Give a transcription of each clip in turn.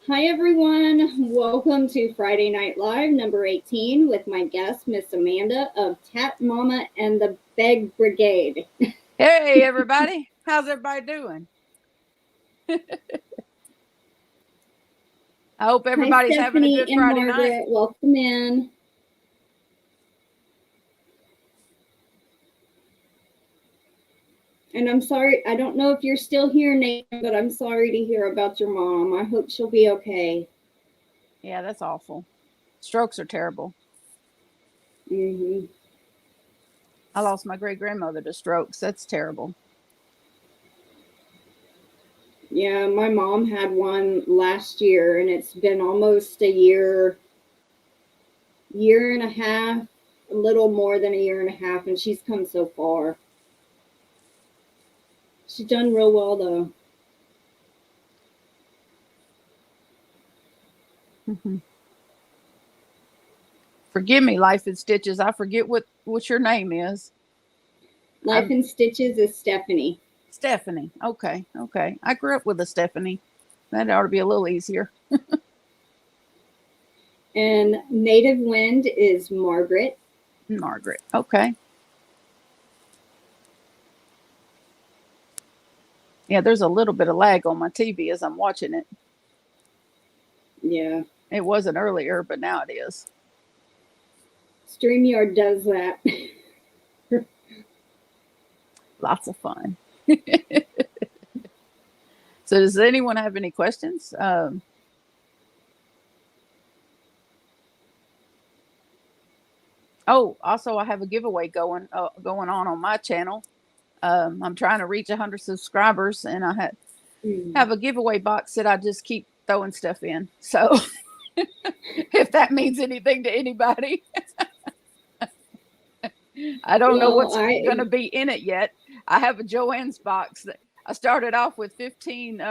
Hi, everyone. Welcome to Friday Night Live number 18 with my guest, Miss Amanda of Tatmoma and the Beg Brigade. Hey, everybody. How's everybody doing? I hope Hi, everybody's having a Stephanie good and Friday night. Margaret. Welcome in. And I'm sorry, I don't know if you're still here, Nathan, but I'm sorry to hear about your mom. I hope she'll be okay. Yeah, that's awful. Strokes are terrible. Mm-hmm. I lost my great grandmother to strokes. That's terrible. Yeah, my mom had one last year, and it's been almost a year and a half, a little more than a year and a half, and she's come so far. She's done real well though. Mm-hmm. Forgive me, Life in Stitches. I forget what your name is. Life in Stitches is Stephanie. Stephanie. Okay. I grew up with a Stephanie. That ought to be a little easier. And Native Wind is Margaret. Margaret. Okay. Yeah, there's a little bit of lag on my TV as I'm watching it. Yeah. It wasn't earlier, but now it is. StreamYard does that. Lots of fun. So does anyone have any questions? Also, I have a giveaway going on my channel. I'm trying to reach 100 subscribers, and I have a giveaway box that I just keep throwing stuff in. So if that means anything to anybody, I don't know what's going to be in it yet. I have a Joanne's box that I started off with 15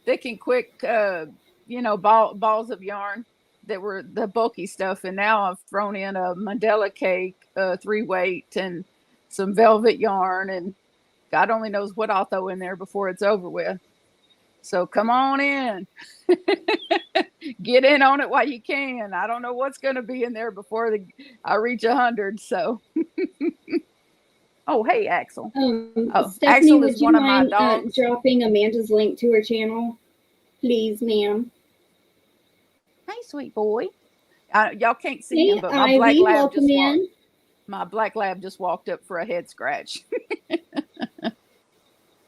thick and quick, balls of yarn that were the bulky stuff, and now I've thrown in a Mandela cake, 3-weight, and some velvet yarn, and God only knows what I'll throw in there before it's over with. So come on in. Get in on it while you can. I don't know what's going to be in there before I reach 100. So, oh, hey, Axel. Stephanie, Axel would is you one of my mind dogs. dropping Amanda's link to her channel, please, ma'am? Hey, sweet boy. Y'all can't see hey, him, but Ivy, welcome in. My black lab just walked up for a head scratch.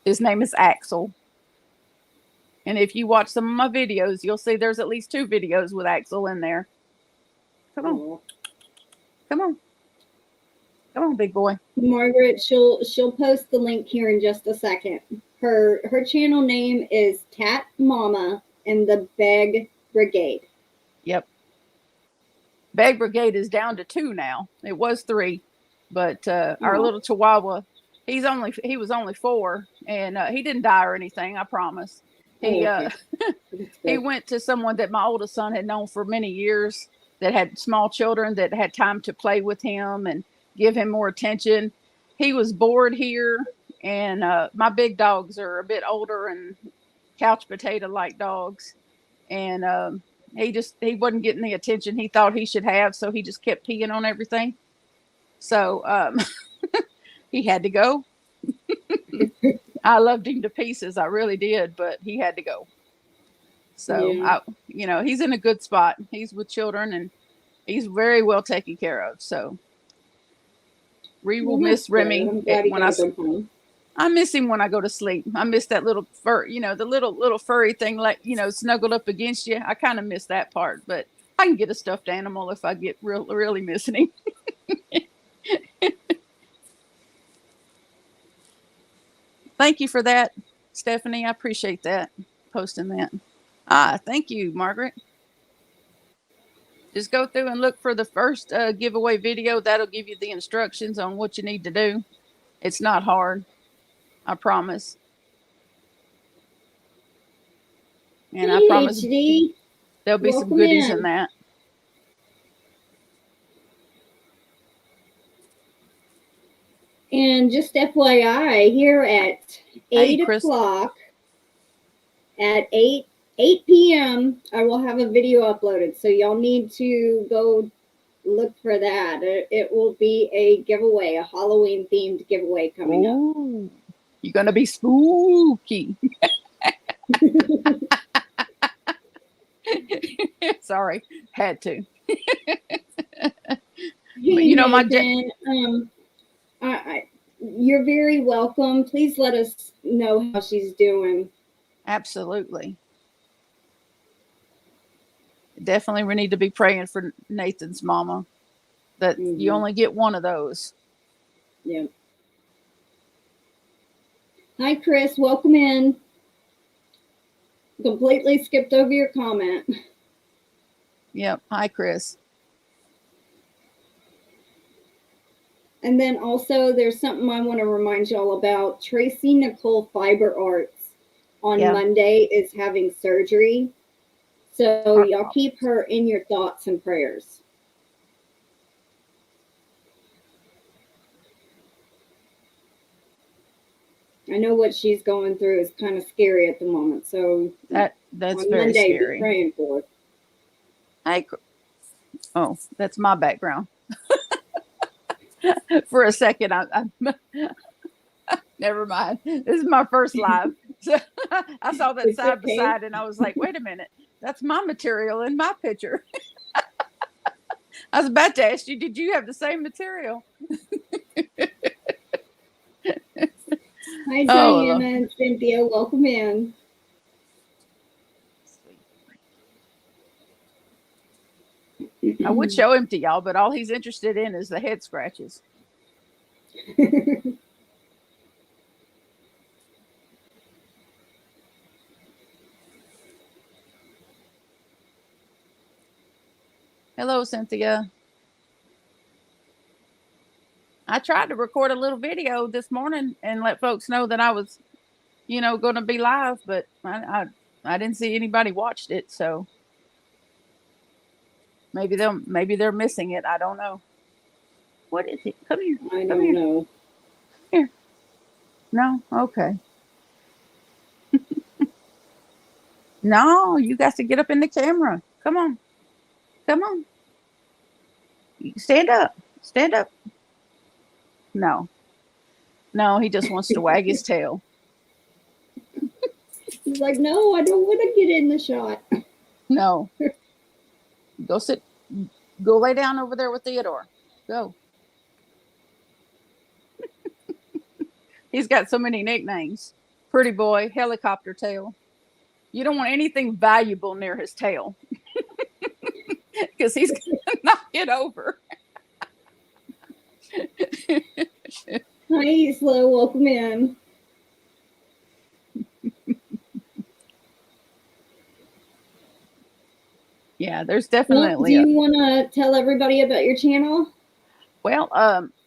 His name is Axel. And if you watch some of my videos, you'll see there's at least 2 videos with Axel in there. Come on. Aww. Come on. Come on, big boy. Margaret, she'll post the link here in just a second. Her channel name is Tat Mama and the Beg Brigade. Yep. Beg Brigade is down to 2 now. It was 3, but our little Chihuahua, he was only 4, and he didn't die or anything. I promise. He he went to someone that my oldest son had known for many years that had small children that had time to play with him and give him more attention. He was bored here, and my big dogs are a bit older and couch potato like dogs, and he wasn't getting the attention he thought he should have, so he just kept peeing on everything. So he had to go. I loved him to pieces, I really did, but he had to go. So he's in a good spot. He's with children, and he's very well taken care of. So we will miss Remy when I miss him when I go to sleep. I miss that little fur, the little furry thing, like, snuggled up against you. I kind of miss that part, but I can get a stuffed animal if I get really missing him. Thank you for that, Stephanie. I appreciate that, posting that. Thank you, Margaret. Just go through and look for the first giveaway video. That'll give you the instructions on what you need to do. It's not hard, I promise. And I promise HD. There'll be some goodies in that. And just FYI, here at 8 o'clock, at 8 8 p.m. I will have a video uploaded, so y'all need to go look for that. It will be a giveaway, a Halloween themed giveaway coming up. You're gonna be spooky. Sorry, had to. Hey, Nathan, you're very welcome. Please let us know how she's doing. Absolutely. Definitely, we need to be praying for Nathan's mama. That you only get one of those. Yeah. Hi, Chris. Welcome in. Completely skipped over your comment. Yep. Hi, Chris. And then also, there's something I want to remind y'all about. Tracy Nicole Fiber Arts on Monday is having surgery. So y'all keep her in your thoughts and prayers. I know what she's going through is kind of scary at the moment. So that's on very Monday, scary. Be praying for her. Oh, that's my background. For a second, I never mind. This is my first live. So I saw that side by side and I was like, wait a minute, that's my material in my picture. I was about to ask you, did you have the same material? Hi, Diana and Cynthia. Welcome in. I would show him to y'all, but all he's interested in is the head scratches. Hello, Cynthia. I tried to record a little video this morning and let folks know that I was, going to be live, but I didn't see anybody watched it. So maybe they're missing it. I don't know. What is it? Come here. I don't know. Here. No? Okay. No, you got to get up in the camera. Come on. Come on. Stand up. Stand up. No. No, he just wants to wag his tail. He's like, no, I don't want to get in the shot. No. Go sit. Go lay down over there with Theodore. Go. He's got so many nicknames. Pretty boy, helicopter tail. You don't want anything valuable near his tail. Because he's going to knock it over. Hi, Slow. Welcome in. Yeah, there's definitely. Do you want to tell everybody about your channel? Well,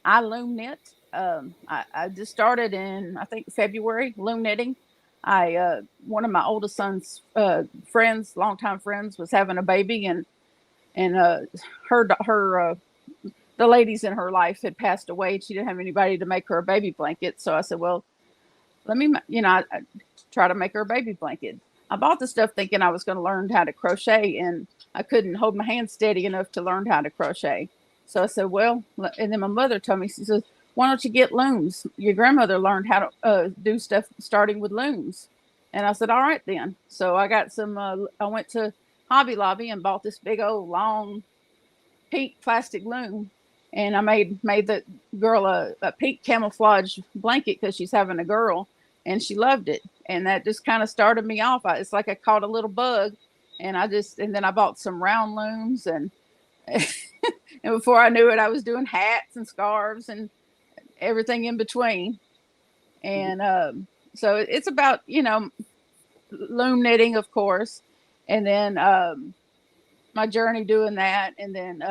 I loom knit. I just started in, I think, February, loom knitting. One of my oldest son's friends, longtime friends, was having a baby, and the ladies in her life had passed away. She didn't have anybody to make her a baby blanket, so I said, well, let me, I try to make her a baby blanket. I bought the stuff thinking I was going to learn how to crochet, and I couldn't hold my hand steady enough to learn how to crochet. So I said, well, and then my mother told me, she says, why don't you get looms? Your grandmother learned how to do stuff starting with looms. And I said, all right, then. So I got some, I went to Hobby Lobby and bought this big old long pink plastic loom. And I made the girl a pink camouflage blanket because she's having a girl, and she loved it. And that just kind of started me off. It's like I caught a little bug, and then I bought some round looms, and and before I knew it, I was doing hats and scarves and everything in between. And so it's about, loom knitting, of course, and then my journey doing that. And then,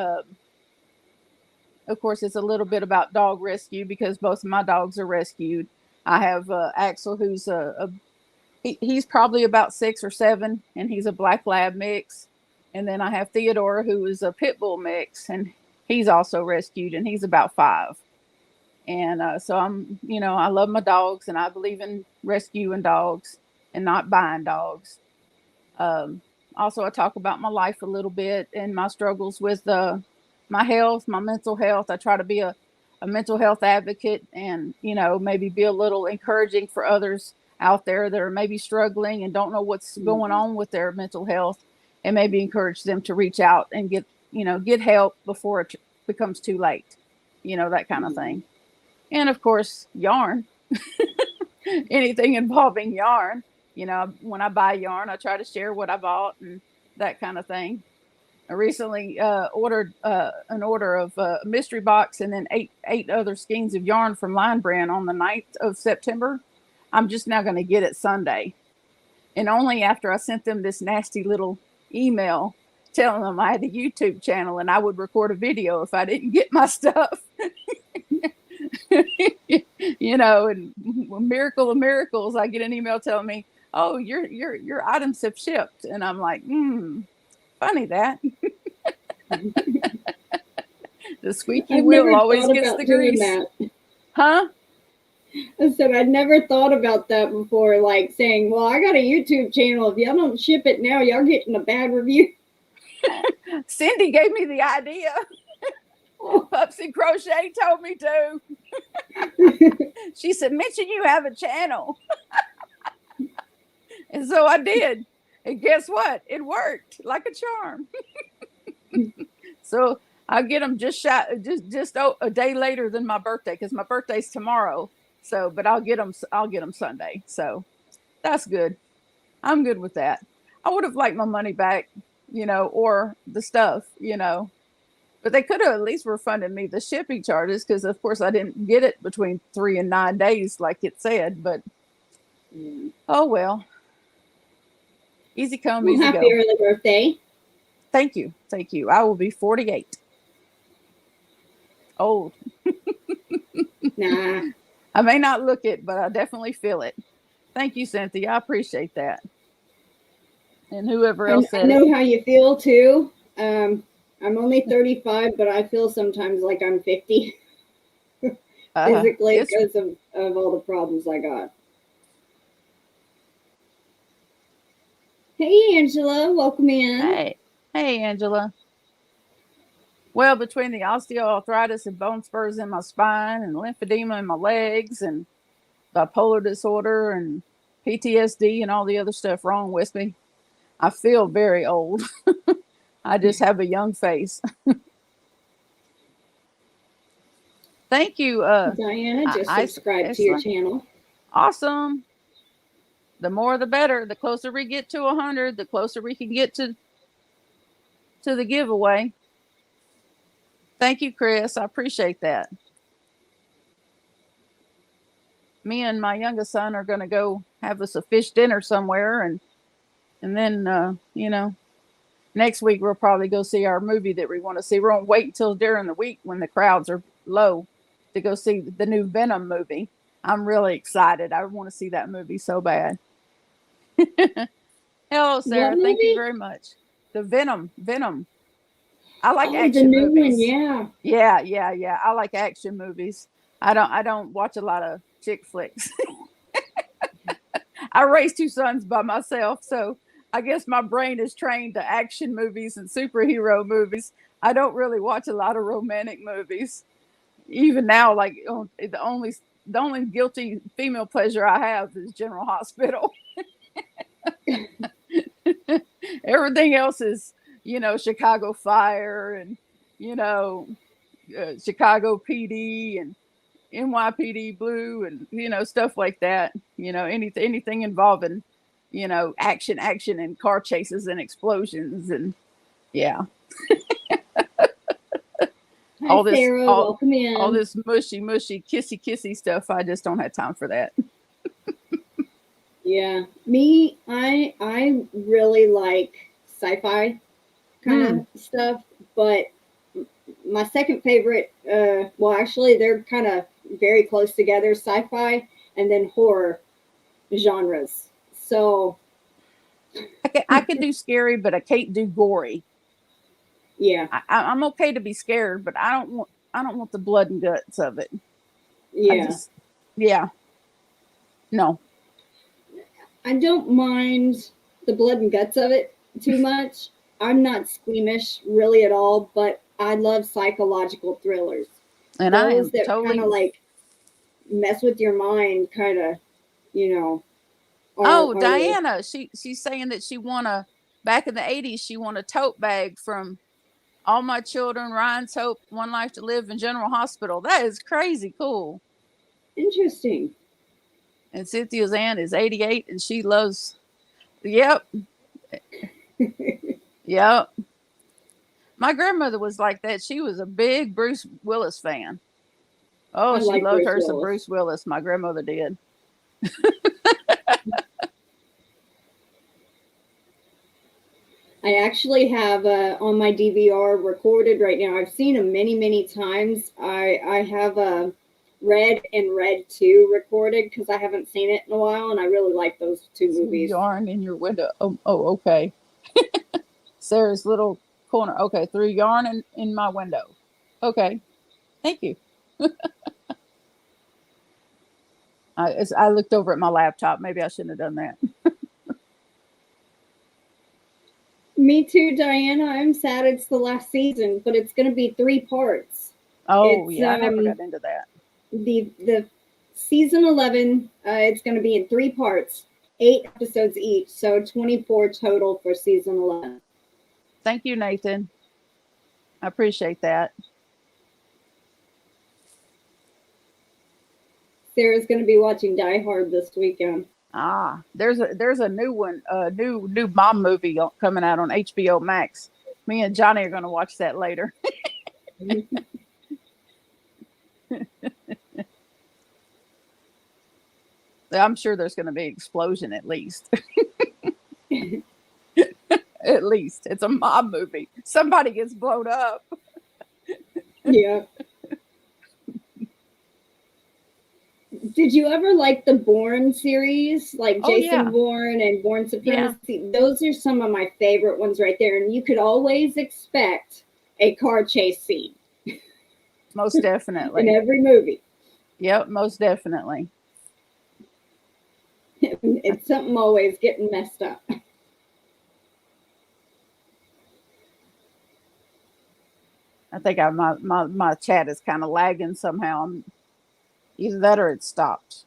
of course, it's a little bit about dog rescue because both of my dogs are rescued. I have Axel, who's he's probably about 6 or 7, and he's a black lab mix. And then I have Theodore, who is a pit bull mix, and he's also rescued, and he's about 5. And so I'm, I love my dogs, and I believe in rescuing dogs and not buying dogs. Also, I talk about my life a little bit and my struggles with my health, my mental health. I try to be a mental health advocate and, maybe be a little encouraging for others out there that are maybe struggling and don't know what's going on with their mental health, and maybe encourage them to reach out and get help before it becomes too late, that kind of thing. And of course, yarn, anything involving yarn. When I buy yarn, I try to share what I bought and that kind of thing. I recently ordered an order of a mystery box and then eight other skeins of yarn from Line Brand on the 9th of September. I'm just now going to get it Sunday. And only after I sent them this nasty little email telling them I had a YouTube channel and I would record a video if I didn't get my stuff. And miracle of miracles, I get an email telling me, "Oh, your items have shipped," and I'm like, funny that. The squeaky wheel always gets the grease. Huh? I said I'd never thought about that before, like saying, "Well, I got a YouTube channel. If y'all don't ship it now, y'all getting a bad review." Cindy gave me the idea. Pupsy Crochet told me to. She said, "Mention you have a channel." And so I did. And guess what? It worked like a charm. So I'll get them just a day later than my birthday, because my birthday's tomorrow. So, but I'll get them Sunday. So that's good. I'm good with that. I would have liked my money back, or the stuff, but they could have at least refunded me the shipping charges, because of course I didn't get it between 3 and 9 days like it said, but oh well. Easy come, easy go. Happy early birthday. Thank you. I will be 48. Old. Nah. I may not look it, but I definitely feel it. Thank you, Cynthia. I appreciate that. And whoever else said it. I know how you feel too. I'm only 35, but I feel sometimes like I'm 50. Physically, because of all the problems I got. Hey, Angela, welcome in. Hey, Angela. Well, between the osteoarthritis and bone spurs in my spine and lymphedema in my legs and bipolar disorder and PTSD and all the other stuff wrong with me, I feel very old. I just have a young face. Thank you. Diana just subscribed to your channel. Awesome. The more the better. The closer we get to 100, the closer we can get to the giveaway. Thank you, Chris. I appreciate that. Me and my youngest son are going to go have us a fish dinner somewhere, and then next week we'll probably go see our movie that we want to see. We won't wait until during the week when the crowds are low to go see the new Venom movie. I'm really excited. I want to see that movie so bad. Hello, Sarah. Thank you very much. The Venom. I like action movies. One, yeah. I like action movies. I don't watch a lot of chick flicks. I raised 2 sons by myself, so I guess my brain is trained to action movies and superhero movies. I don't really watch a lot of romantic movies. Even now, like the only guilty female pleasure I have is General Hospital. Everything else is, Chicago Fire and, Chicago PD and NYPD Blue and, stuff like that. Anything involving, action and car chases and explosions and yeah. Hi, Sarah. Welcome in. All this mushy, kissy stuff. I just don't have time for that. Yeah, me, I really like sci-fi kind of stuff, but my second favorite, well, actually, they're kind of very close together, sci-fi and then horror genres. So I could do scary, but I can't do gory. Yeah, I'm okay to be scared, but I don't want the blood and guts of it. Yeah, no. I don't mind the blood and guts of it too much. I'm not squeamish really at all, but I love psychological thrillers. And I Those am that totally kind of like mess with your mind, kind of, you know. Oh, Are Diana, she's saying that she won a back in the 80s, she won a tote bag from All My Children, Ryan's Hope, One Life to Live, and General Hospital. That is crazy cool. interesting. And Cynthia's aunt is 88 and she loves, yep, yep. My grandmother was like that. She was a big Bruce Willis fan. Oh, I she like loved Bruce her some Willis. Bruce Willis. My grandmother did. I actually have on my DVR recorded right now. I've seen them many, many times. I have Red and Red 2 recorded because I haven't seen it in a while, and I really like those two movies. Yarn in your window. Oh, okay. Sarah's little corner. Okay, threw yarn in my window. Okay, thank you. I looked over at my laptop. Maybe I shouldn't have done that. Me too, Diana. I'm sad it's the last season, but it's going to be 3 parts. Oh, yeah, I never got into that. The season 11, it's going to be in 3 parts, 8 episodes each, so 24 total for season 11. Thank you, Nathan. I appreciate that. Sarah's going to be watching Die Hard this weekend. Ah, there's a new one, new mom movie coming out on HBO Max. Me and Johnny are going to watch that later. I'm sure there's going to be an explosion at least. At least it's a mob movie. Somebody gets blown up. Yeah. Did you ever like the Bourne series, like Jason Bourne and Bourne Supremacy? Yeah. Those are some of my favorite ones right there. And you could always expect a car chase scene. Most definitely. In every movie. Yep, most definitely. It's something always getting messed up. I think my chat is kind of lagging somehow. Either that or it stopped.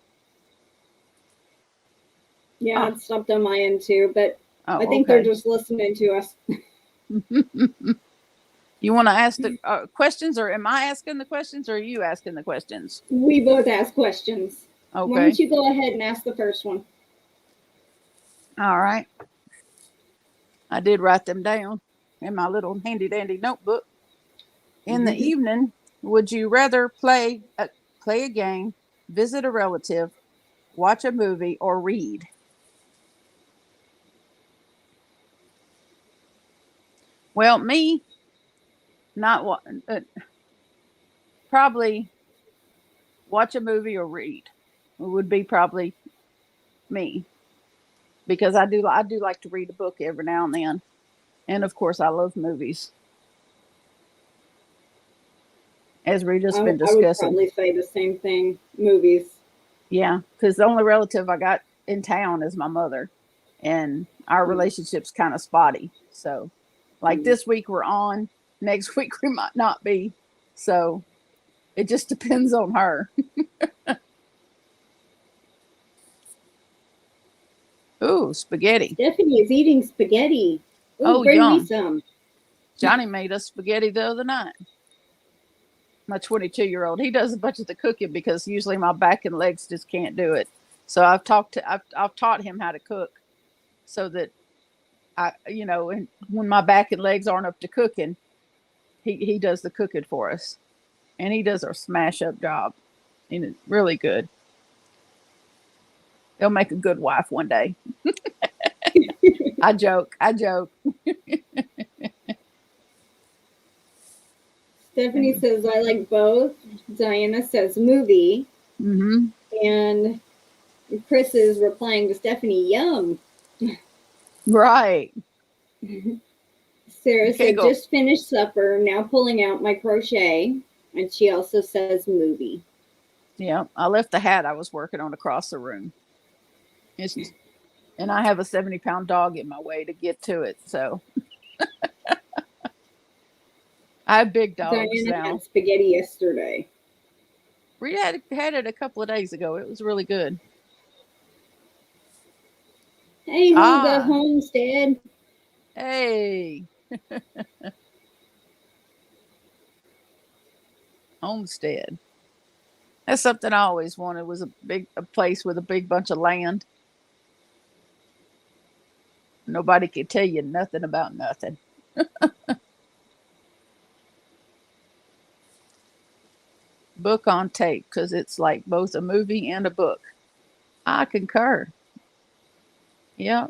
Yeah, it stopped on my end too, but I think they're just listening to us. You want to ask the questions, or am I asking the questions, or are you asking the questions? We both ask questions. Okay. Why don't you go ahead and ask the first one? All right. I did write them down in my little handy dandy notebook. In the evening, would you rather play a game, visit a relative, watch a movie, or read? Well, me, probably watch a movie or read. It would be probably me, because I do like to read a book every now and then, and of course I love movies. As we just been discussing. I would probably say the same thing. Movies. Yeah, because the only relative I got in town is my mother, and our relationship's kind of spotty. So, like this week we're on, next week we might not be. So, it just depends on her. Ooh, spaghetti. Stephanie is eating spaghetti. Ooh, bring yum. me some. Johnny made us spaghetti the other night. My 22-year-old, he does a bunch of the cooking because usually my back and legs just can't do it. So I've taught him how to cook, so that and when my back and legs aren't up to cooking, he does the cooking for us, and he does a smash up job, and it's really good. He'll make a good wife one day. I joke. Stephanie says, I like both. Diana says movie. Mm-hmm. And Chris is replying to Stephanie, yum. Right. Sarah said, just finished supper, now pulling out my crochet. And she also says movie. Yeah, I left the hat I was working on across the room. And I have a 70-pound dog in my way to get to it. So I have big dogs Diana now. had spaghetti yesterday. We had it a couple of days ago. It was really good. Hey, Hulga, Homestead. Hey. Homestead. That's something I always wanted, was a place with a big bunch of land. Nobody could tell you nothing about nothing. Book on tape, because it's like both a movie and a book. I concur. Yeah.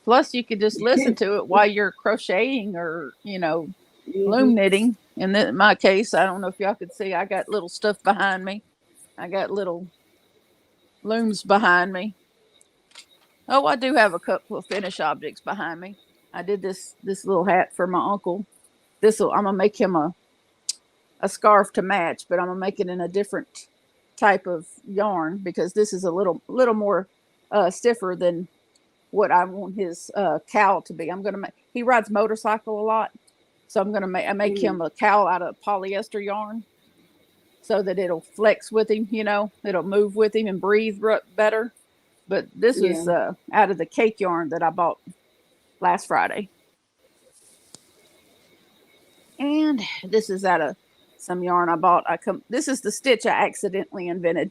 Plus, you could just listen to it while you're crocheting or, loom knitting. In my case, I don't know if y'all could see, I got little stuff behind me. I got little looms behind me. Oh, I do have a couple of finished objects behind me. I did this little hat for my uncle. I'm gonna make him a scarf to match, but I'm gonna make it in a different type of yarn because this is a little more stiffer than what I want his cowl to be. He rides motorcycle a lot, so I'm gonna make him a cowl out of polyester yarn so that it'll flex with him. It'll move with him and breathe better. But this was out of the cake yarn that I bought last Friday. And this is out of some yarn I bought. This is the stitch I accidentally invented.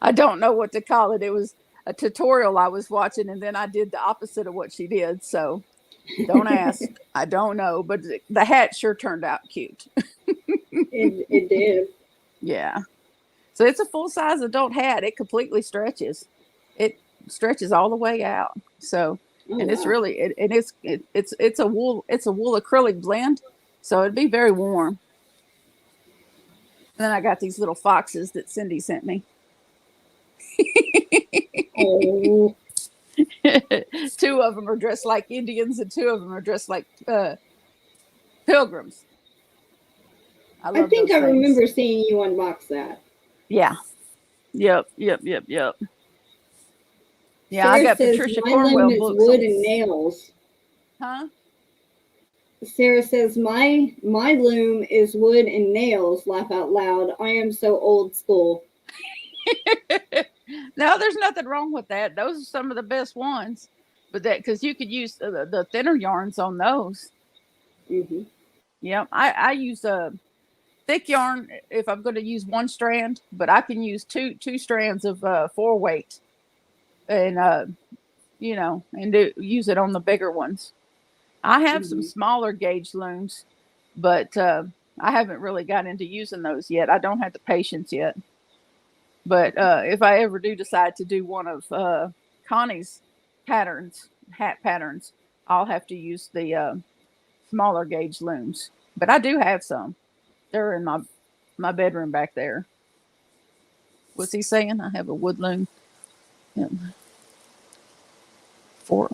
I don't know what to call it. It was a tutorial I was watching, and then I did the opposite of what she did. So don't ask. I don't know. But the hat sure turned out cute. It did. Yeah. So it's a full-size adult hat. It completely stretches. It stretches all the way out. So, and it's really, it's a wool acrylic blend. So it'd be very warm. And then I got these little foxes that Cindy sent me. Oh. 2 of them are dressed like Indians and 2 of them are dressed like pilgrims. I think I remember seeing you unbox that. Yeah. Yep. Yeah, Sarah I got says, Patricia my Cornwell loom is books. wood and nails. Huh? Sarah says, my loom is wood and nails. Laugh out loud. I am so old school. No, there's nothing wrong with that. Those are some of the best ones. But because you could use the thinner yarns on those. Mm-hmm. Yeah, I use a thick yarn if I'm going to use 1 strand, but I can use two strands of 4-weight, and use it on the bigger ones. I have some smaller gauge looms, but I haven't really got into using those yet. I don't have the patience yet. But if I ever do decide to do one of Connie's hat patterns, I'll have to use the smaller gauge looms. But I do have some. They're in my bedroom back there. What's he saying? I have a wood loom. Yeah. 4.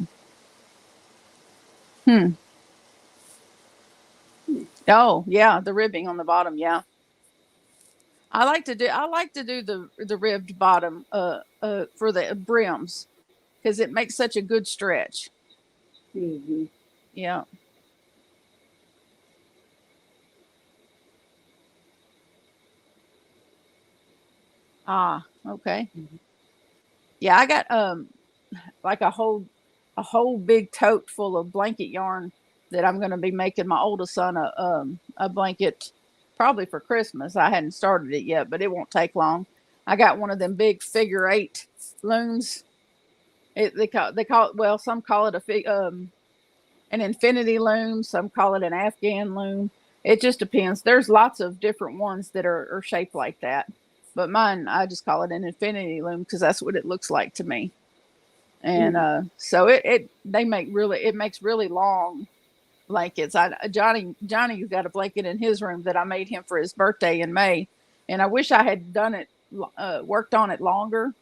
Oh, yeah, the ribbing on the bottom, yeah. I like to do the ribbed bottom for the brims because it makes such a good stretch. Mm-hmm. Yeah. Ah, okay. Mm-hmm. Yeah, I got like a whole big tote full of blanket yarn that I'm going to be making my oldest son a blanket probably for Christmas. I hadn't started it yet, but it won't take long. I got one of them big figure 8 looms. They call it, well, some call it an infinity loom, some call it an Afghan loom. It just depends. There's lots of different ones that are shaped like that, but mine, I just call it an infinity loom because that's what it looks like to me. And so it makes really long blankets. Johnny's got a blanket in his room that I made him for his birthday in May, and I wish I had worked on it longer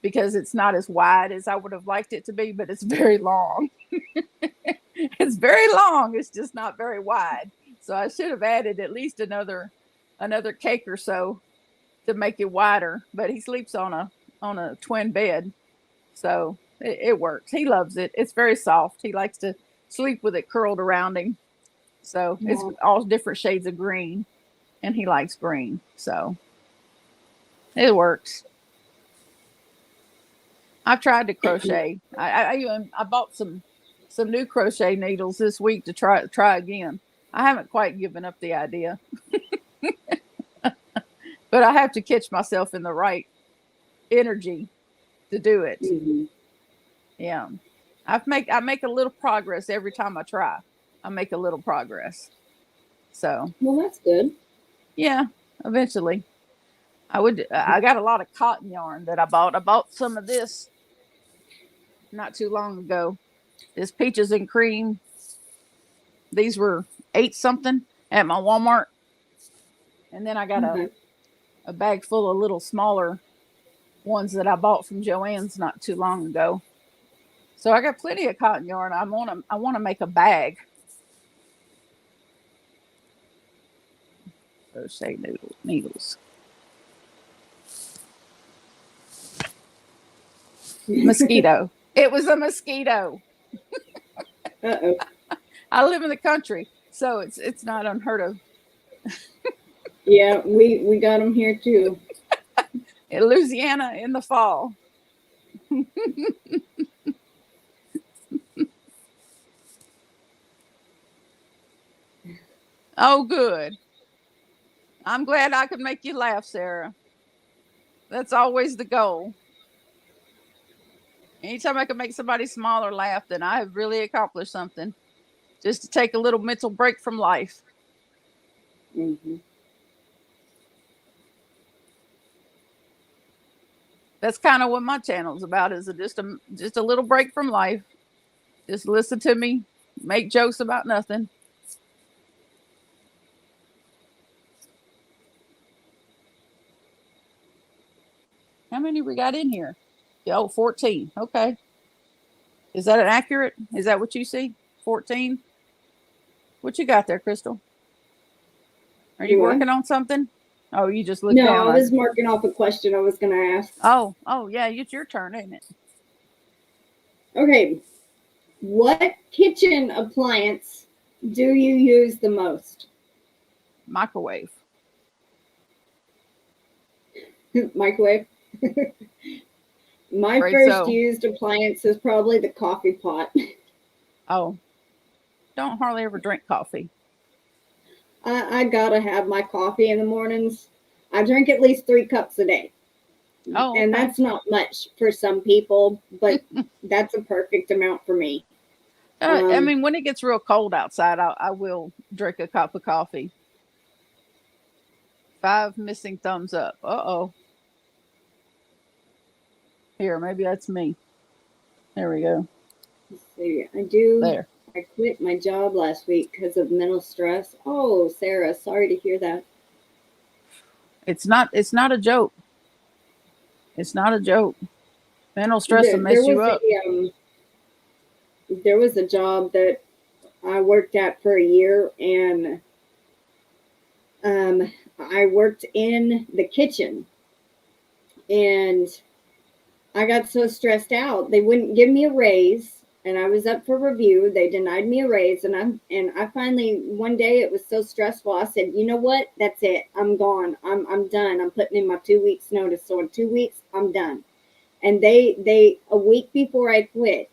because it's not as wide as I would have liked it to be, but it's very long. It's very long. It's just not very wide. So I should have added at least another cake or so to make it wider. But he sleeps on on a twin bed. So it works. He loves it. It's very soft. He likes to sleep with it curled around him. So it's all different shades of green, and he likes green. So it works. I've tried to crochet. I bought some new crochet needles this week to try again. I haven't quite given up the idea, but I have to catch myself in the right energy to do it. Mm-hmm. Yeah, I make a little progress every time I try. I make a little progress. So well, that's good. Yeah, eventually. I got a lot of cotton yarn that I bought. I bought some of this not too long ago. This peaches and cream. These were 8 something at my Walmart. And then I got a bag full of little smaller ones that I bought from Joann's not too long ago. So I got plenty of cotton yarn. I want to make a bag. Crochet needles. Mosquito. It was a mosquito. Uh-oh. I live in the country, so it's not unheard of. Yeah, we got them here too. In Louisiana in the fall. Oh, good. I'm glad I could make you laugh, Sarah. That's always the goal. Anytime I can make somebody smile or laugh, then I have really accomplished something. Just to take a little mental break from life. Mm-hmm. That's kind of what my channel's about, is just a little break from life. Just listen to me make jokes about nothing. How many we got in here? Oh, 14. Okay. Is that accurate? Is that what you see? 14? What you got there, Crystal? Are you working on something? Oh, you just looked down. No, I was marking off a question I was going to ask. Oh, yeah, it's your turn, isn't it? Okay. What kitchen appliance do you use the most? Microwave. Microwave? My first used appliance is probably the coffee pot. Oh, don't hardly ever drink coffee. I gotta have my coffee in the mornings. I drink at least 3 cups a day. Oh, okay. And that's not much for some people, but that's a perfect amount for me. I mean, when it gets real cold outside, I will drink a cup of coffee. 5 missing thumbs up. Uh-oh. Here, maybe that's me. There we go. Let's see. I do. There. I quit my job last week because of mental stress. Oh, Sarah, sorry to hear that. It's not a joke. It's not a joke. Mental stress will mess you up. There was a job that I worked at for a year, and I worked in the kitchen, and I got so stressed out. They wouldn't give me a raise, and I was up for review. They denied me a raise, and I finally, one day, it was so stressful. I said, you know what? That's it. I'm gone. I'm done. I'm putting in my 2 weeks notice. So in 2 weeks, I'm done. And they a week before I quit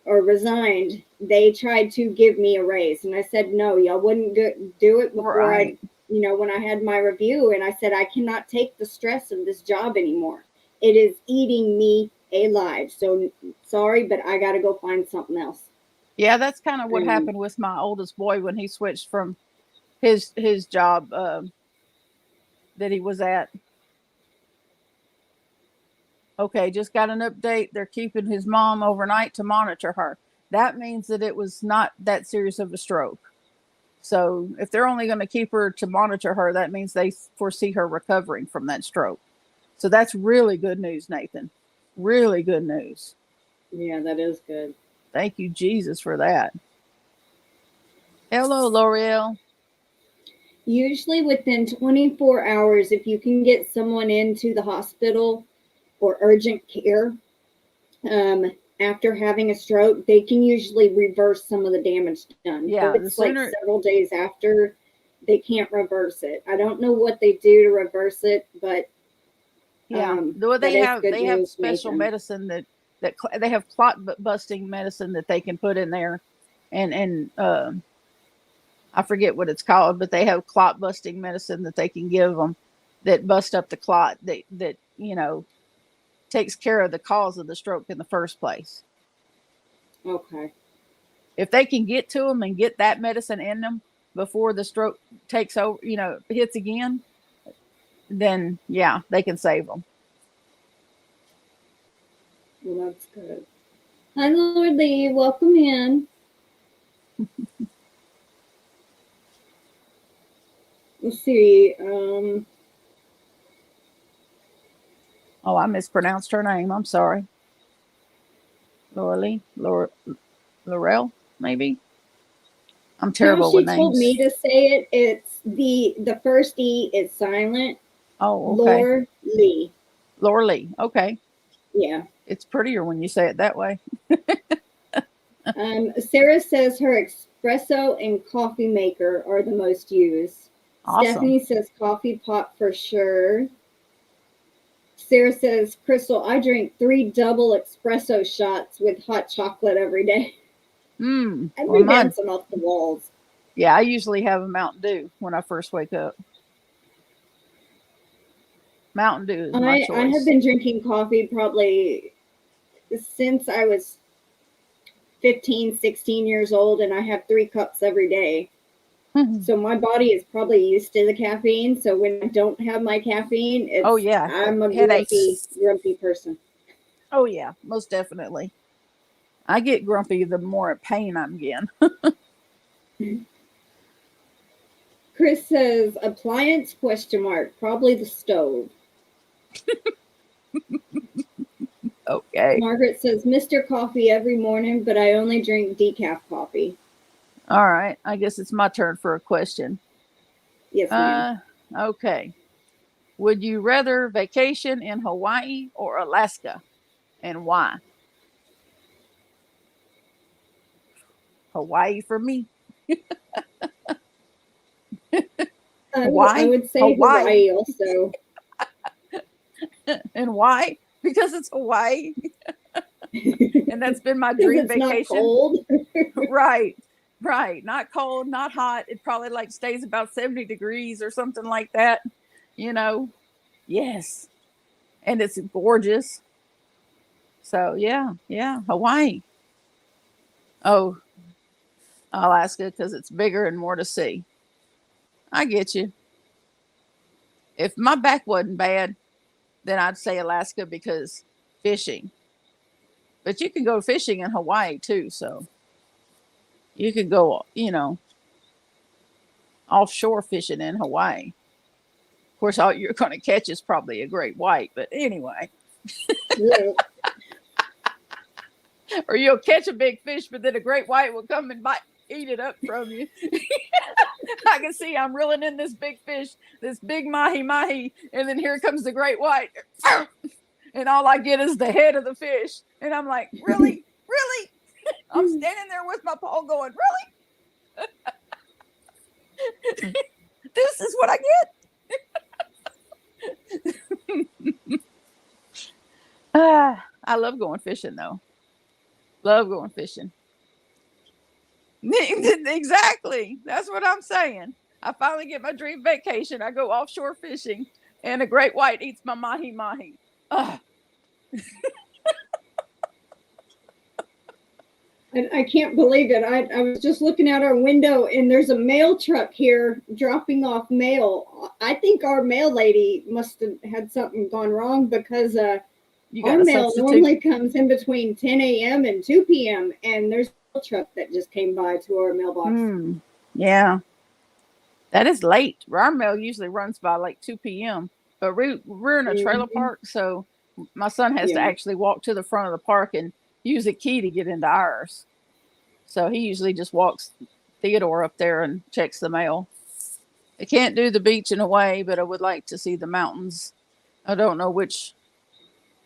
or resigned, they tried to give me a raise, and I said no. Y'all wouldn't do it before I, when I had my review. And I said, I cannot take the stress of this job anymore. It is eating me alive. So sorry, but I got to go find something else. Yeah, that's kind of what happened with my oldest boy when he switched from his job that he was at. Okay, just got an update. They're keeping his mom overnight to monitor her. That means that it was not that serious of a stroke. So if they're only going to keep her to monitor her, that means they foresee her recovering from that stroke. So that's really good news, Nathan. Really good news. Yeah, that is good. Thank you, Jesus, for that. Hello, L'Oreal. Usually within 24 hours, if you can get someone into the hospital, or urgent care, after having a stroke, they can usually reverse some of the damage done. Yeah, But it's like several days after, they can't reverse it. I don't know what they do to reverse it, but yeah, they have special medicine that they have clot busting medicine that they can put in there, and I forget what it's called, but they have clot busting medicine that they can give them that bust up the clot that takes care of the cause of the stroke in the first place. Okay. If they can get to them and get that medicine in them before the stroke takes over, hits again, then yeah, they can save them. Well, that's good. Hi, Lord Lee. Welcome in. Let's see. Oh, I mispronounced her name. I'm sorry. Laurel, maybe. I'm terrible with names. She told me to say it. It's the first E is silent. Oh, okay. Laura Lee. Okay. Yeah. It's prettier when you say it that way. Sarah says her espresso and coffee maker are the most used. Awesome. Stephanie says coffee pot for sure. Sarah says, Crystal, I drink 3 double espresso shots with hot chocolate every day. I'd be dancing off the walls. Yeah, I usually have a Mountain Dew when I first wake up. Mountain Dew is my choice. I have been drinking coffee probably since I was 15, 16 years old, and I have 3 cups every day. So my body is probably used to the caffeine. So when I don't have my caffeine, I'm a grumpy person. Oh yeah, most definitely. I get grumpy the more pain I'm getting. Chris says appliance ? Probably the stove. Okay. Margaret says Mr. Coffee every morning, but I only drink decaf coffee. All right. I guess it's my turn for a question. Yes, ma'am. Okay. Would you rather vacation in Hawaii or Alaska, and why? Hawaii for me. Hawaii? I would say Hawaii also. And why? Because it's Hawaii. And that's been my dream vacation. Not cold. Right. Not cold, not hot. It probably stays about 70 degrees or something like that. Yes. And it's gorgeous. So yeah, Hawaii. Oh, Alaska, because it's bigger and more to see. I get you. If my back wasn't bad, then I'd say Alaska because fishing. But you can go fishing in Hawaii too, so you could go, offshore fishing in Hawaii. Of course, all you're going to catch is probably a great white, but anyway. Yeah. Or you'll catch a big fish, but then a great white will come and eat it up from you. I can see I'm reeling in this big fish, this big mahi, and then here comes the great white. And all I get is the head of the fish. And I'm like, really? Really? I'm standing there with my paw going, really? This is what I get? I love going fishing, though. Love going fishing. Exactly. That's what I'm saying. I finally get my dream vacation. I go offshore fishing, and a great white eats my mahi. I can't believe it. I was just looking out our window, and there's a mail truck here dropping off mail. I think our mail lady must have had something gone wrong because our mail normally comes in between 10 a.m. and 2 p.m. And there's a truck that just came by to our mailbox. Yeah. That is late. Our mail usually runs by 2 p.m. But we're in a trailer park, so my son has to actually walk to the front of the park and use a key to get into ours. So he usually just walks Theodore up there and checks the mail. I can't do the beach in Hawaii, but I would like to see the mountains. I don't know which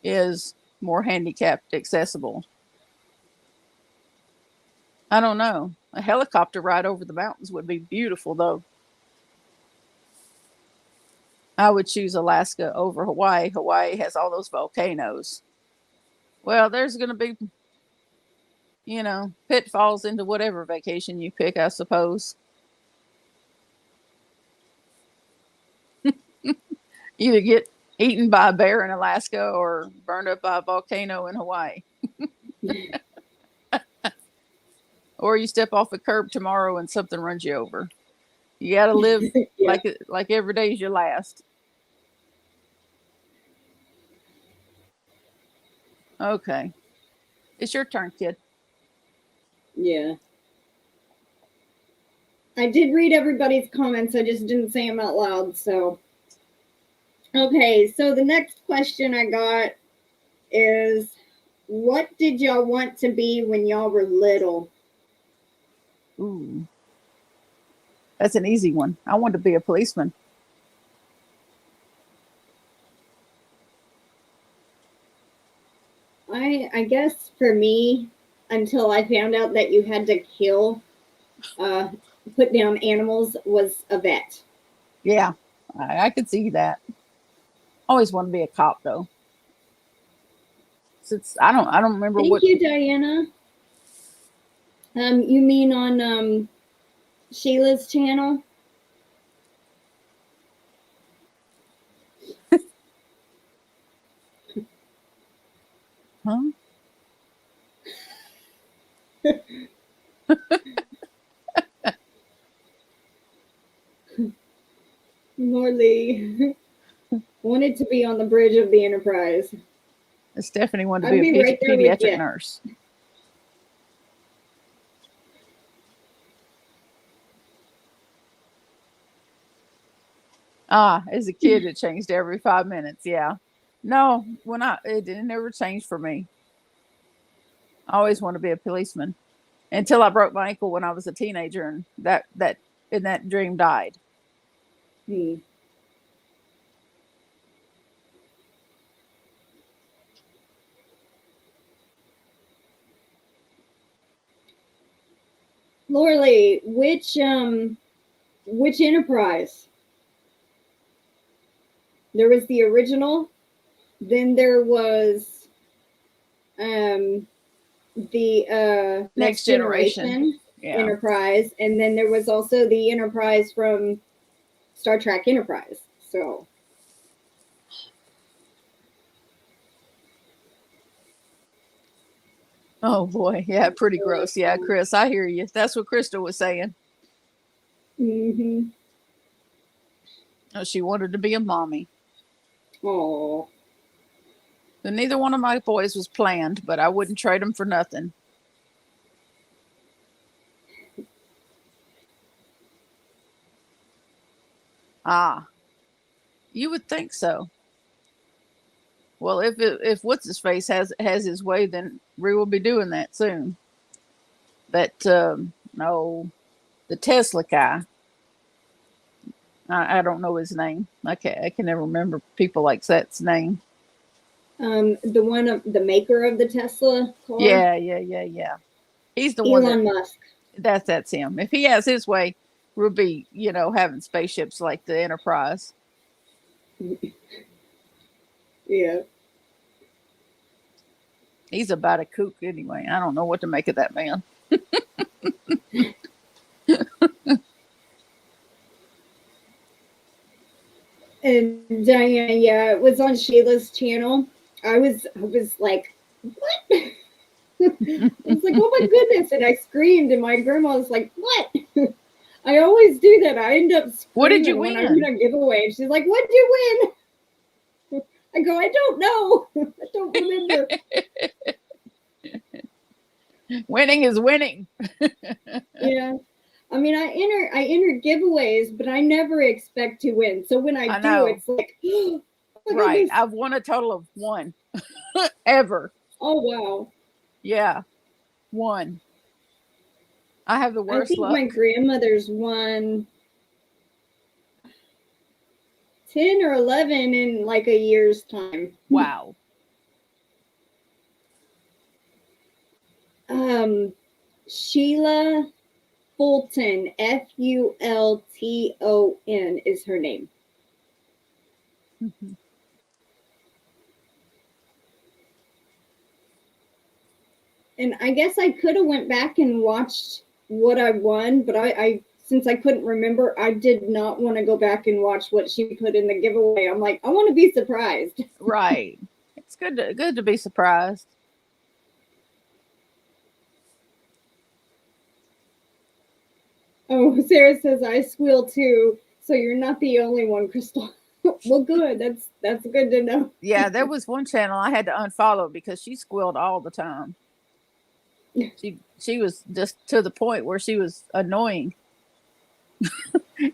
is more handicapped accessible. I don't know. A helicopter ride over the mountains would be beautiful, though. I would choose Alaska over Hawaii. Hawaii has all those volcanoes. Well, there's going to be, pitfalls into whatever vacation you pick, I suppose. Either get eaten by a bear in Alaska or burned up by a volcano in Hawaii. Or you step off a curb tomorrow and something runs you over. You got to live Yeah. like every day is your last. Okay. It's your turn, kid. Yeah. I did read everybody's comments. I just didn't say them out loud. So, okay. So the next question I got is, what did y'all want to be when y'all were little? Ooh. That's an easy one. I wanted to be a policeman. I guess for me, until I found out that you had to kill, put down animals, was a vet. Yeah, I could see that. Always want to be a cop, though. Since I don't remember Thank you, Diana. You mean on Sheila's channel? Huh? Morley wanted to be on the bridge of the Enterprise. Stephanie wanted to I'd be a right there with pediatric you. nurse. As a kid, it changed every 5 minutes. Yeah. No, it never changed for me. I always wanted to be a policeman until I broke my ankle when I was a teenager, and that dream died. Lorley, which Enterprise? There was the original, then there was the Next Generation Enterprise, and then there was also the Enterprise from Star Trek Enterprise. So oh boy, yeah, pretty gross. Yeah, Chris, I hear you. That's what Crystal was saying. Mm-hmm. Oh, she wanted to be a mommy. Oh. So neither one of my boys was planned, but I wouldn't trade them for nothing. You would think so. Well, if what's his face has his way, then we will be doing that soon. But no, the Tesla guy. I don't know his name. I can never remember people like that's name. The one of the maker of the Tesla car. Yeah. He's the one. Elon Musk. That's him. If he has his way, we'll be having spaceships like the Enterprise. Yeah. He's about a kook anyway. I don't know what to make of that man. And Diana, yeah, it was on Sheila's channel. I was like, what? I was like, oh my goodness. And I screamed, and my grandma was like, what? I always do that. I end up screaming what did you win? when I'm in a giveaway. And she's like, what did you win? I go, I don't know. I don't remember. Winning is winning. Yeah. I mean, I enter giveaways, but I never expect to win. So when I do, it's like, oh, right. I've won a total of 1 ever. Oh, wow. Yeah. 1. I have the worst luck. I think my grandmother's won 10 or 11 in like a year's time. Wow. Sheila Fulton, Fulton is her name. Mm-hmm. And I guess I could have went back and watched what I won, but I since I couldn't remember, I did not want to go back and watch what she put in the giveaway. I'm like, I want to be surprised. Right. It's good to be surprised. Oh, Sarah says I squeal too, so you're not the only one, Crystal. Well, good. That's good to know. Yeah, there was one channel I had to unfollow because she squealed all the time. She was just to the point where she was annoying.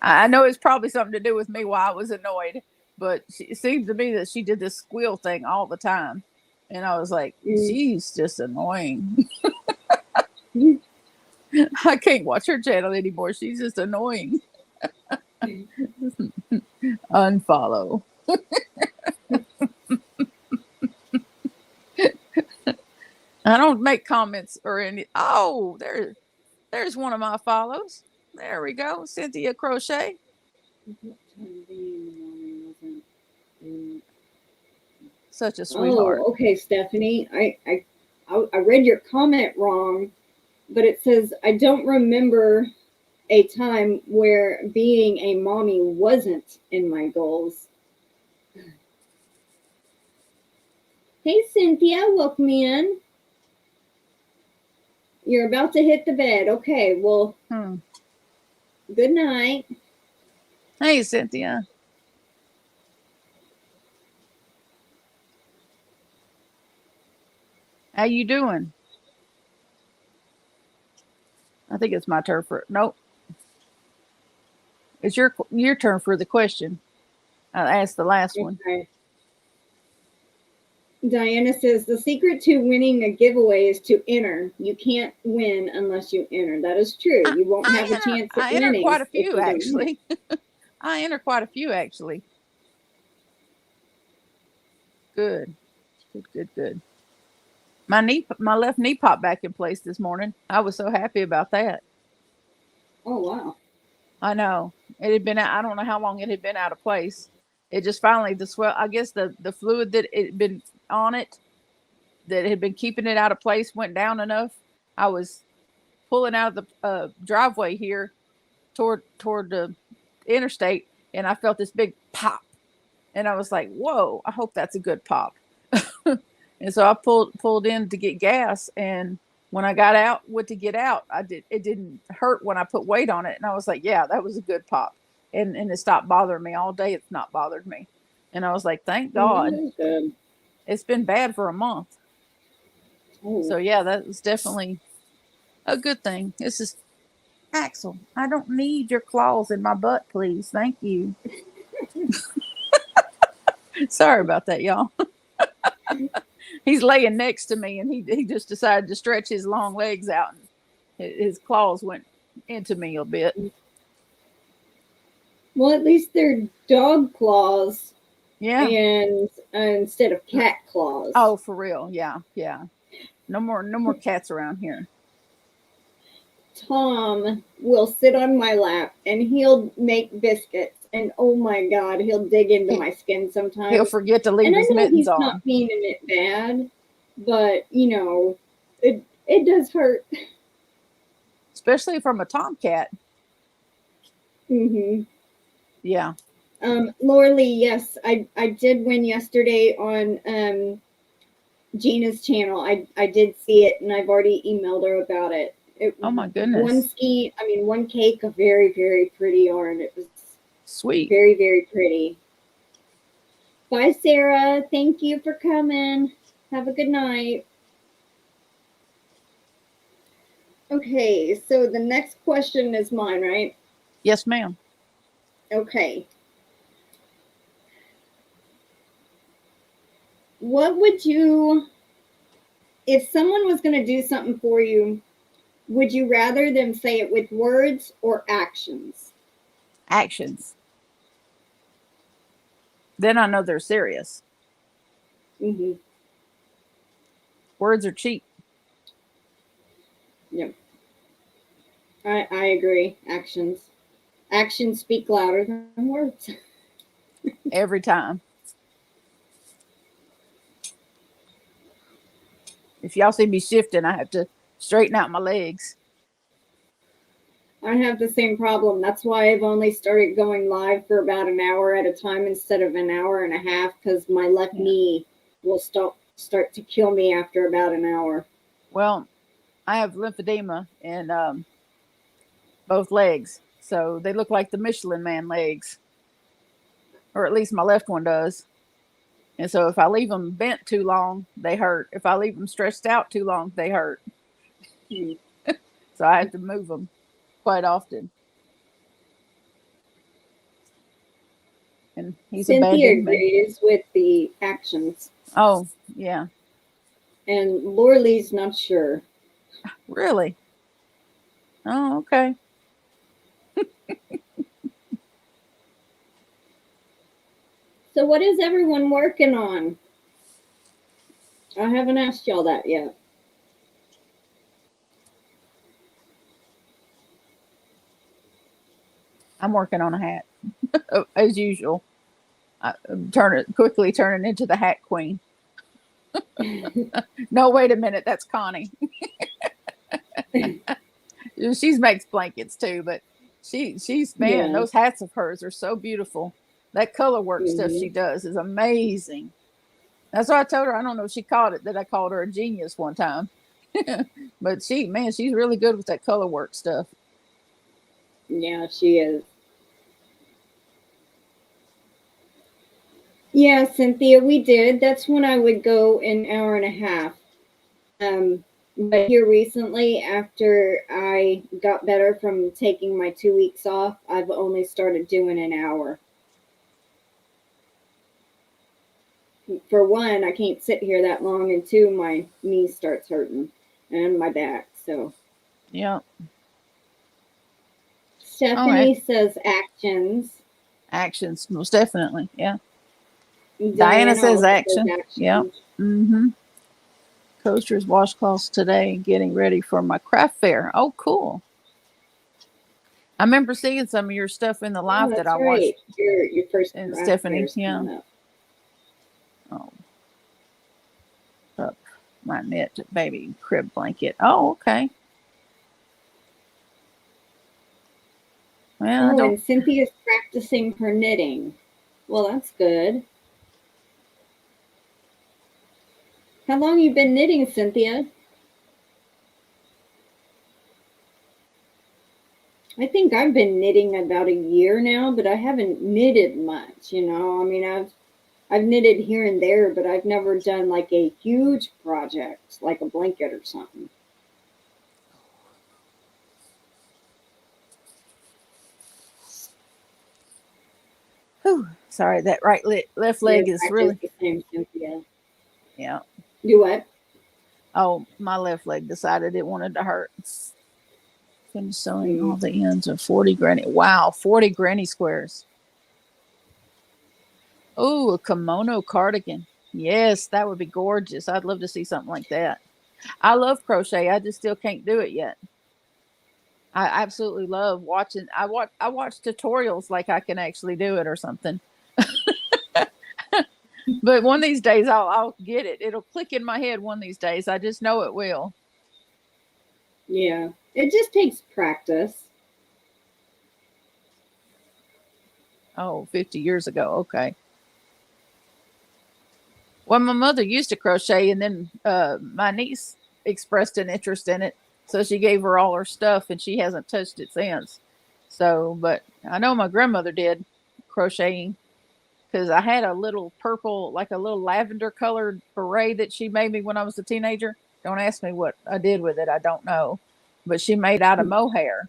I know it's probably something to do with me why I was annoyed, but it seemed to me that she did this squeal thing all the time. And I was like, she's just annoying. I can't watch her channel anymore. She's just annoying. Unfollow. I don't make comments or any. Oh, there's one of my follows. There we go. Cynthia Crochet. Such a sweetheart. Oh, okay, Stephanie. I read your comment wrong, but it says I don't remember a time where being a mommy wasn't in my goals. Hey, Cynthia, welcome in. You're about to hit the bed. Okay, well, good night. Hey, Cynthia. How you doing? I think it's my turn for nope. It's your turn for the question. I asked the last one. Diana says the secret to winning a giveaway is to enter. You can't win unless you enter. That is true. You won't have a chance at winning. I enter quite a few actually. I enter quite a few actually. Good. My left knee popped back in place this morning. I was so happy about that. Oh wow. I know. It had been I don't know how long it had been out of place. It just finally I guess the fluid that it had been on it that had been keeping it out of place went down enough. I was pulling out of the driveway here toward the interstate, and I felt this big pop, and I was like, "Whoa! I hope that's a good pop." And so I pulled in to get gas, and when I went to get out, it didn't hurt when I put weight on it, and I was like, "Yeah, that was a good pop," and it stopped bothering me all day. It's not bothered me, and I was like, "Thank God." It's been bad for a month. Oh. So yeah, that was definitely a good thing. This is Axel. I don't need your claws in my butt, please. Thank you. Sorry about that, y'all. He's laying next to me, and he just decided to stretch his long legs out, and his claws went into me a bit. Well, at least they're dog claws. Yeah. And instead of cat claws. Oh, for real. Yeah. No more cats around here. Tom will sit on my lap and he'll make biscuits, and oh my God, he'll dig into my skin sometimes. He'll forget to leave his mittens on. Not meaning it bad, but it does hurt. Especially from a tomcat. Mm-hmm. Yeah. Laura Lee, yes, I did win yesterday on Gina's channel. I did see it, and I've already emailed her about it. Oh my goodness. One cake of very, very pretty yarn. It was sweet. Very, very pretty. Bye, Sarah. Thank you for coming. Have a good night. Okay, so the next question is mine, right? Yes, ma'am. Okay. What would you, if someone was going to do something for you, would you rather them say it with words or actions? Actions. Then I know they're serious. Mm-hmm. Words are cheap. Yep. I agree. Actions speak louder than words. Every time. If y'all see me shifting, I have to straighten out my legs. I have the same problem. That's why I've only started going live for about an hour at a time instead of an hour and a half, because my left knee will start to kill me after about an hour. Well, I have lymphedema in both legs, so they look like the Michelin Man legs, or at least my left one does. And so if I leave them bent too long, they hurt. If I leave them stretched out too long, they hurt. So I have to move them quite often. And he's Cynthia abandoned me. agrees with the actions. Oh, yeah. And Lorley's not sure. Really? Oh, okay. So what is everyone working on? I haven't asked y'all that yet. I'm working on a hat, as usual. Quickly turning into the hat queen. No, wait a minute. That's Connie. She makes blankets too, but she's man, those hats of hers are so beautiful. That color work stuff she does is amazing. That's why I told her, I don't know if she caught it, that I called her a genius one time. But she's really good with that color work stuff. Yeah, she is. Yeah, Cynthia, we did. That's when I would go an hour and a half. But here recently, after I got better from taking my 2 weeks off, I've only started doing an hour. For one, I can't sit here that long, and two, my knee starts hurting and my back. So, yeah. Stephanie says actions. Actions, most definitely. Yeah. Diana says action. Yeah. Mm-hmm. Coasters, washcloths today, getting ready for my craft fair. Oh, cool. I remember seeing some of your stuff in the live that I watched. Your first and Stephanie, yeah. Oh, up my knit baby crib blanket. Oh, okay. Well, and Cynthia's practicing her knitting. Well, that's good. How long you been knitting, Cynthia? I think I've been knitting about a year now, but I haven't knitted much, I mean, I've knitted here and there, but I've never done like a huge project, like a blanket or something. Whew, sorry, that left leg is really the same, Cynthia. Yeah. Do what? Oh, my left leg decided it wanted to hurt. Finished sewing all the ends of 40 granny. Wow, 40 granny squares. Oh, a kimono cardigan. Yes, that would be gorgeous. I'd love to see something like that. I love crochet. I just still can't do it yet. I absolutely love watching. I watch tutorials like I can actually do it or something. But one of these days I'll get it. It'll click in my head one of these days. I just know it will. Yeah, it just takes practice. Oh, 50 years ago. Okay. Well, my mother used to crochet, and then my niece expressed an interest in it. So she gave her all her stuff, and she hasn't touched it since. So, but I know my grandmother did crocheting, because I had a little purple, like a little lavender colored beret that she made me when I was a teenager. Don't ask me what I did with it. I don't know. But she made out of mohair.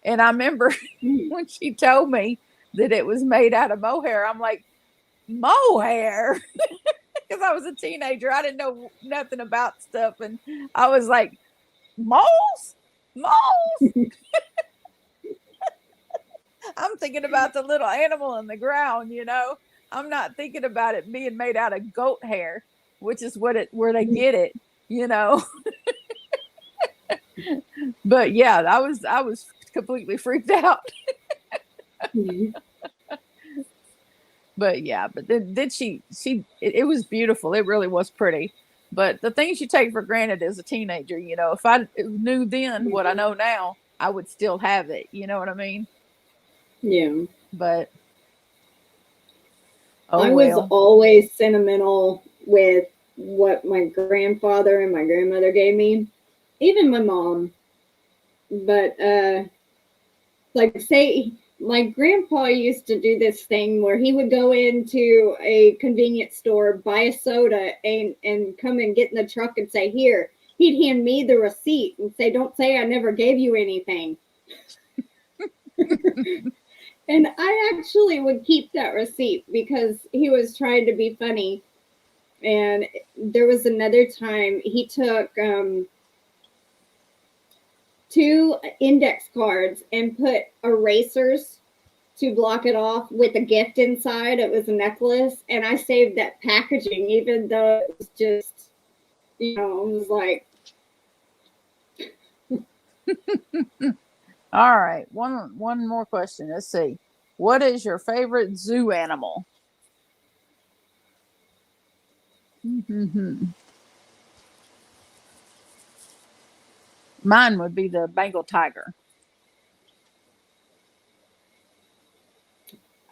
And I remember when she told me that it was made out of mohair, I'm like, mohair? Because I was a teenager. I didn't know nothing about stuff. And I was like, moles? I'm thinking about the little animal in the ground, I'm not thinking about it being made out of goat hair, which is where they get it. But yeah, I was completely freaked out. But yeah, but then it was beautiful. It really was pretty. But the things you take for granted as a teenager, if I knew then what I know now, I would still have it. You know what I mean? Yeah. But I was always sentimental with what my grandfather and my grandmother gave me, even my mom. But like say my grandpa used to do this thing where he would go into a convenience store, buy a soda, and come and get in the truck and say, "Here." He'd hand me the receipt and say, "Don't say I never gave you anything." And I actually would keep that receipt because he was trying to be funny. And there was another time he took 2 index cards and put erasers to block it off with a gift inside. It was a necklace, and I saved that packaging, even though it was just, I was like, all right. One more question. Let's see. What is your favorite zoo animal? Mine would be the Bengal tiger.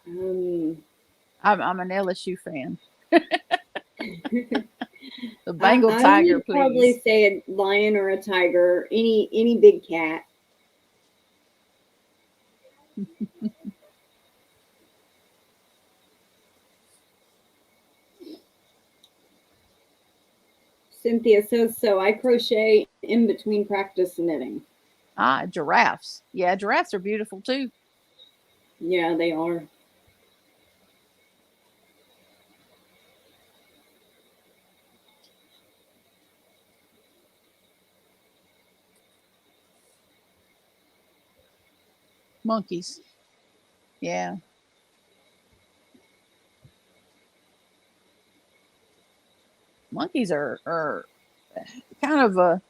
I'm an LSU fan. The Bengal tiger, would please. Probably say a lion or a tiger, any big cat. Cynthia says so. I crochet in between practice knitting. Giraffes. Yeah, giraffes are beautiful too. Yeah, they are. Monkeys. Yeah. Monkeys are kind of a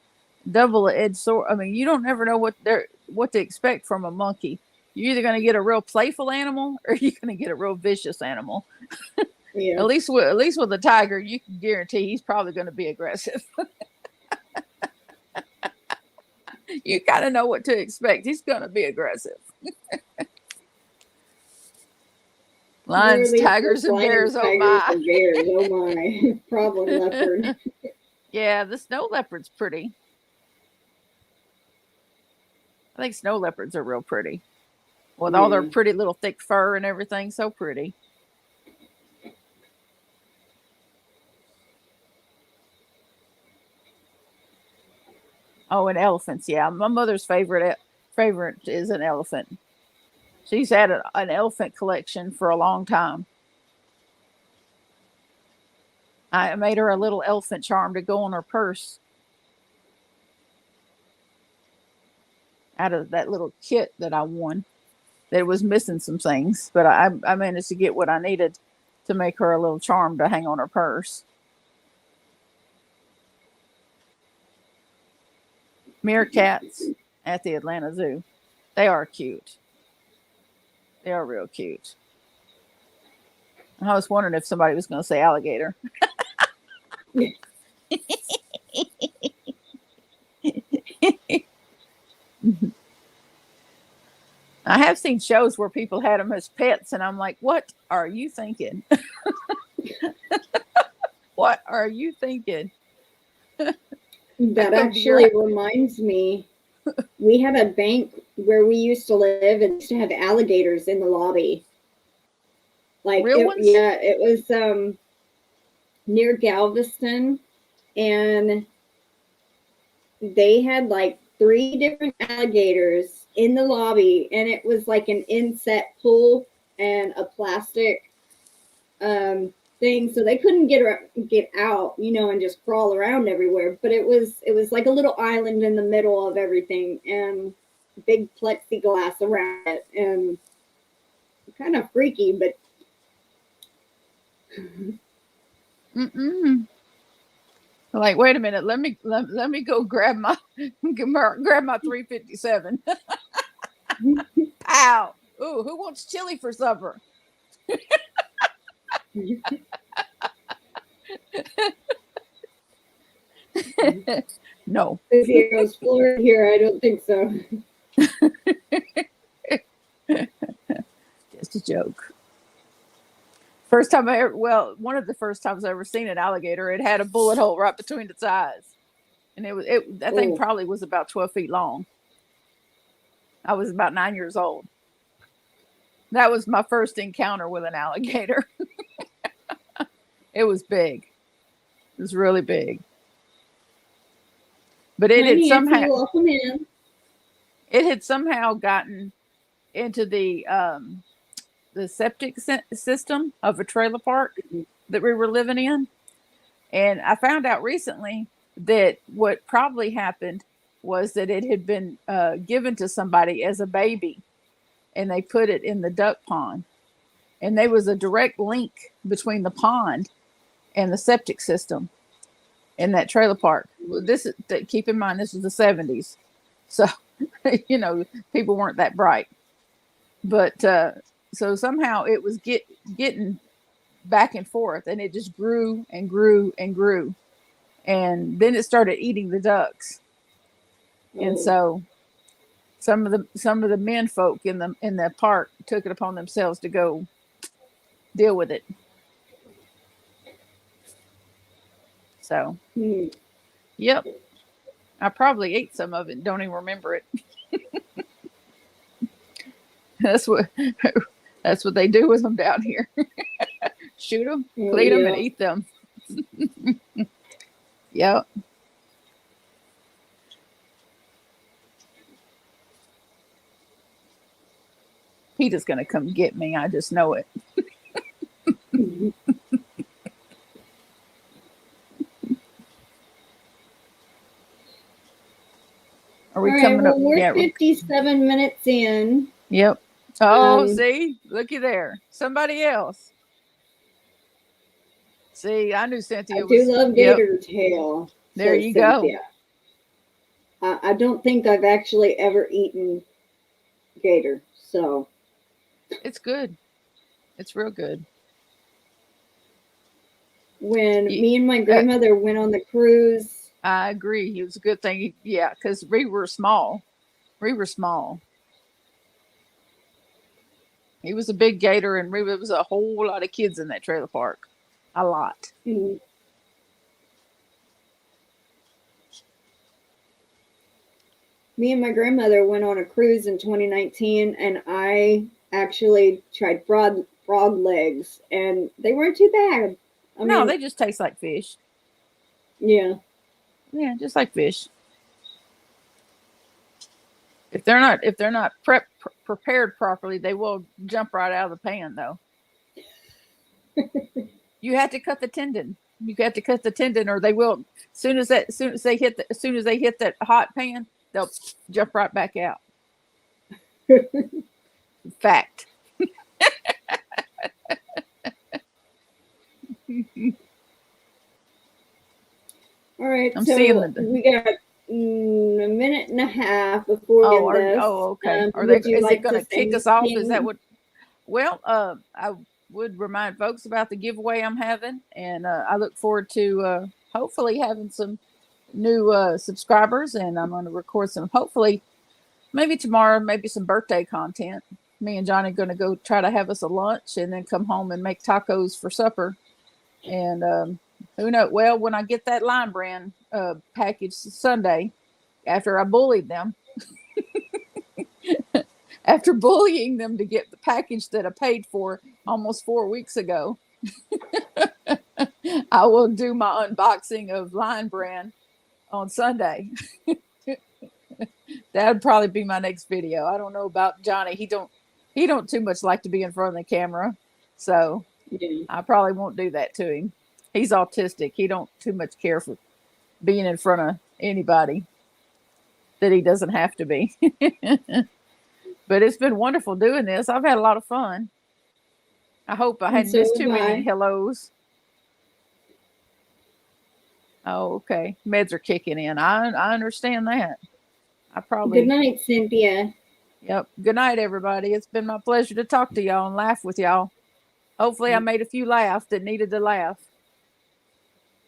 double-edged sword. I mean, you don't ever know what to expect from a monkey. You're either going to get a real playful animal or you're going to get a real vicious animal. Yeah. At least with a tiger, you can guarantee he's probably going to be aggressive. You kind of know what to expect. He's going to be aggressive. Lions, tigers, and bears. Oh my! Bears. Oh my! Problem leopard. Yeah, the snow leopard's pretty. I think snow leopards are real pretty. With all their pretty little thick fur and everything, so pretty. Oh, and elephants. Yeah, my mother's favorite is an elephant. She's had an elephant collection for a long time. I made her a little elephant charm to go on her purse out of that little kit that I won. That was missing some things, but I managed to get what I needed to make her a little charm to hang on her purse. Meerkats at the Atlanta Zoo. They are cute. They are real cute. I was wondering if somebody was going to say alligator. I have seen shows where people had them as pets, and I'm like, what are you thinking? What are you thinking? That actually reminds me, we had a bank where we used to live and used to have alligators in the lobby. Like, real ones? Yeah, it was near Galveston, and they had like 3 different alligators in the lobby, and it was like an inset pool and a plastic thing, so they couldn't get out, and just crawl around everywhere. But it was like a little island in the middle of everything, and big plexiglass around it, and kind of freaky, but Like, wait a minute, let me go grab my 357. Pow! Ooh, who wants chili for supper? No. If he goes Florida here, I don't think so. Just a joke. First time one of the first times I ever seen an alligator, it had a bullet hole right between its eyes. And that thing probably was about 12 feet long. I was about 9 years old. That was my first encounter with an alligator. It was big. It was really big. But it had somehow gotten into the septic system of a trailer park that we were living in. And I found out recently that what probably happened was that it had been given to somebody as a baby, and they put it in the duck pond. And there was a direct link between the pond and the septic system in that trailer park. Keep in mind, this was the 70s. So, people weren't that bright. But so somehow it was getting back and forth, and it just grew and grew and grew. And then it started eating the ducks. And so some of the men folk in the park took it upon themselves to go deal with it. So, yep. I probably ate some of it. Don't even remember it. That's what they do with them down here. Shoot them, clean them, and eat them. Yep. Peter's gonna come get me. I just know it. Are we coming up? We're 57 minutes in. Yep. Oh, see, looky there. Somebody else. See, I knew Cynthia was. I do love gator tail. There you go. I don't think I've actually ever eaten gator, so. It's good. It's real good. When me and my grandmother went on the cruise. I agree. It was a good thing. Yeah, because we were small. He was a big gator, and there was a whole lot of kids in that trailer park. A lot. Mm-hmm. Me and my grandmother went on a cruise in 2019, and I actually tried frog legs, and they weren't too bad. I mean, they just taste like fish. Yeah. Yeah, just like fish. If they're not prepared properly, they will jump right out of the pan, though. You have to cut the tendon. Or they will. As soon as they hit that hot pan, they'll jump right back out. Fact. All right, I'm so seeing we got a minute and a half before we end this. Okay. Is it going to kick us off? Is that what? Well, I would remind folks about the giveaway I'm having, and I look forward to hopefully having some new subscribers, and I'm going to record some, hopefully, maybe tomorrow, maybe some birthday content. Me and Johnny are going to go try to have us a lunch, and then come home and make tacos for supper. And who knows? Well, when I get that Lion Brand package Sunday, after I bullied them, after bullying them to get the package that I paid for almost 4 weeks ago, I will do my unboxing of Lion Brand on Sunday. That would probably be my next video. I don't know about Johnny. He don't too much like to be in front of the camera, so I probably won't do that to him. He's autistic. He don't too much care for being in front of anybody that he doesn't have to be. But it's been wonderful doing this. I've had a lot of fun. I hope I hadn't missed too many hellos. Oh, okay. Meds are kicking in. I understand that. I probably. Good night, Cynthia. Yep. Good night, everybody. It's been my pleasure to talk to y'all and laugh with y'all. Hopefully, I made a few laugh that needed to laugh.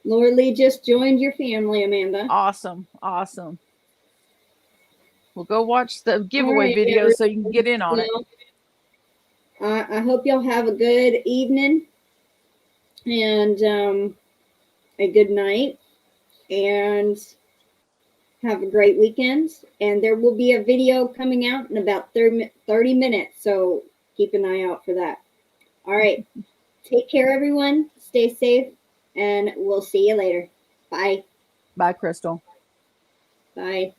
Laura Lee just joined your family, Amanda. Awesome. Awesome. We'll go watch the giveaway video so you can get in on it. I hope y'all have a good evening and a good night, and have a great weekend. And there will be a video coming out in about 30 minutes, so keep an eye out for that. All right. Take care, everyone. Stay safe, and we'll see you later. Bye. Bye, Crystal. Bye.